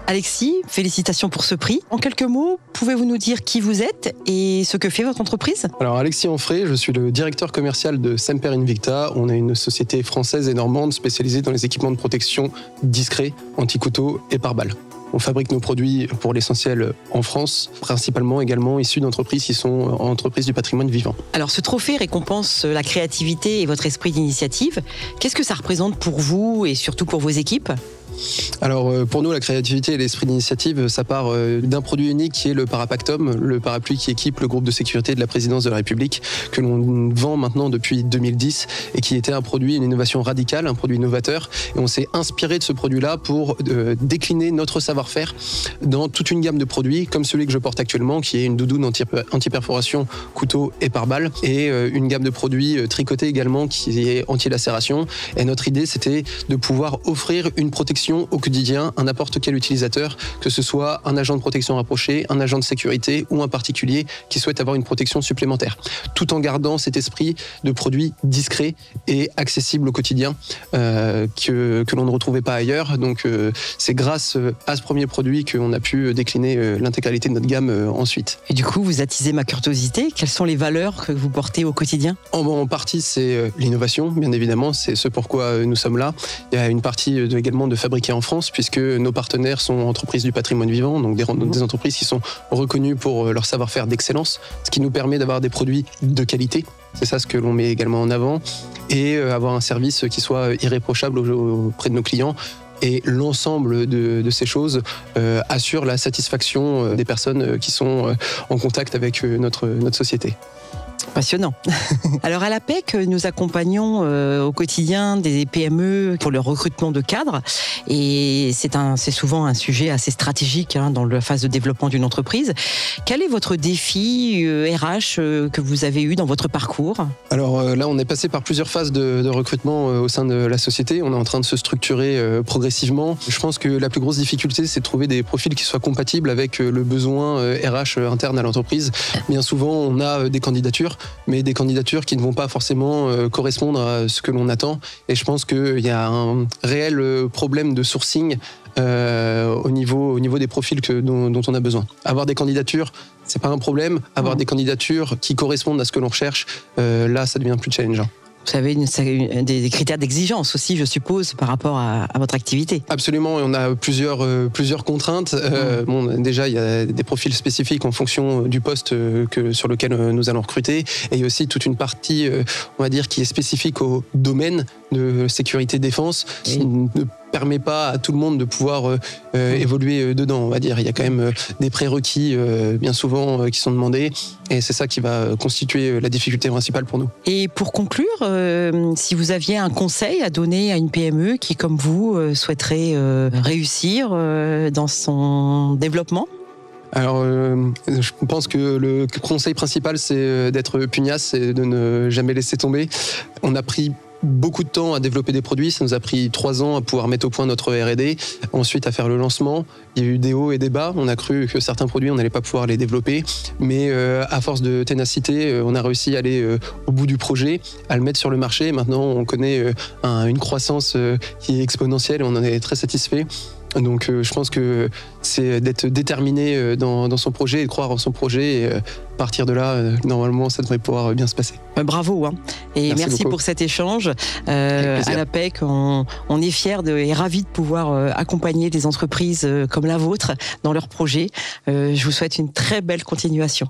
Alexis, félicitations pour ce prix. En quelques mots, pouvez-vous nous dire qui vous êtes et ce que fait votre entreprise? Alors Alexis Onfray, je suis le directeur commercial de Semper Invicta. On est une société française et normande spécialisée dans les équipements de protection discrets, anti-couteaux et pare-balles. On fabrique nos produits pour l'essentiel en France, principalement également issus d'entreprises qui sont entreprises du patrimoine vivant. Alors ce trophée récompense la créativité et votre esprit d'initiative. Qu'est-ce que ça représente pour vous et surtout pour vos équipes ? Alors pour nous, la créativité et l'esprit d'initiative, ça part d'un produit unique qui est le Parapactum, le parapluie qui équipe le groupe de sécurité de la présidence de la République, que l'on vend maintenant depuis 2010 et qui était un produit, une innovation radicale, un produit novateur. Et on s'est inspiré de ce produit-là pour décliner notre savoir-faire dans toute une gamme de produits, comme celui que je porte actuellement, qui est une doudoune anti-perforation, couteau et pare-balles, et une gamme de produits tricotés également qui est anti-lacération. Et notre idée, c'était de pouvoir offrir une protection au quotidien à n'importe quel utilisateur, que ce soit un agent de protection rapproché, un agent de sécurité ou un particulier qui souhaite avoir une protection supplémentaire, tout en gardant cet esprit de produit discret et accessible au quotidien que l'on ne retrouvait pas ailleurs. Donc c'est grâce à ce premier produit qu'on a pu décliner l'intégralité de notre gamme ensuite. Et du coup, vous attisez ma curiosité. Quelles sont les valeurs que vous portez au quotidien ? En partie, c'est l'innovation, bien évidemment, c'est ce pourquoi nous sommes là. Il y a une partie également de fabriquer en France, puisque nos partenaires sont entreprises du patrimoine vivant, donc des entreprises qui sont reconnues pour leur savoir-faire d'excellence, ce qui nous permet d'avoir des produits de qualité. C'est ça ce que l'on met également en avant, et avoir un service qui soit irréprochable auprès de nos clients. Et l'ensemble de ces choses assure la satisfaction des personnes qui sont en contact avec notre société. Passionnant. Alors à l'APEC, nous accompagnons au quotidien des PME pour le recrutement de cadres et c'est souvent un sujet assez stratégique dans la phase de développement d'une entreprise. Quel est votre défi RH que vous avez eu dans votre parcours ? Alors là, on est passé par plusieurs phases de recrutement au sein de la société. On est en train de se structurer progressivement. Je pense que la plus grosse difficulté, c'est de trouver des profils qui soient compatibles avec le besoin RH interne à l'entreprise. Bien souvent, on a des candidatures, mais des candidatures qui ne vont pas forcément correspondre à ce que l'on attend. Et je pense qu'il y a un réel problème de sourcing au niveau des profils dont on a besoin. Avoir des candidatures, c'est pas un problème. Avoir des candidatures qui correspondent à ce que l'on recherche, là, ça devient plus challengeant. Vous avez des critères d'exigence aussi, je suppose, par rapport à votre activité. Absolument, on a plusieurs contraintes. Déjà, il y a des profils spécifiques en fonction du poste sur lequel nous allons recruter. Et il y a aussi toute une partie, on va dire, qui est spécifique au domaine de sécurité défense, qui ne permet pas à tout le monde de pouvoir évoluer dedans, on va dire. Il y a quand même des prérequis bien souvent qui sont demandés et c'est ça qui va constituer la difficulté principale pour nous. Et pour conclure, si vous aviez un conseil à donner à une PME qui, comme vous, souhaiterait réussir dans son développement ? Alors, je pense que le conseil principal, c'est d'être pugnace et de ne jamais laisser tomber. On a pris beaucoup de temps à développer des produits, ça nous a pris 3 ans à pouvoir mettre au point notre R&D, ensuite à faire le lancement. Il y a eu des hauts et des bas, on a cru que certains produits on n'allait pas pouvoir les développer, mais à force de ténacité, on a réussi à aller au bout du projet, à le mettre sur le marché. Maintenant on connaît une croissance qui est exponentielle et on en est très satisfait. Donc je pense que c'est d'être déterminé dans son projet et de croire en son projet. Et à partir de là, normalement, ça devrait pouvoir bien se passer. Bravo. Et merci pour cet échange. À l'APEC, on est fiers et ravis de pouvoir accompagner des entreprises comme la vôtre dans leurs projets. Je vous souhaite une très belle continuation.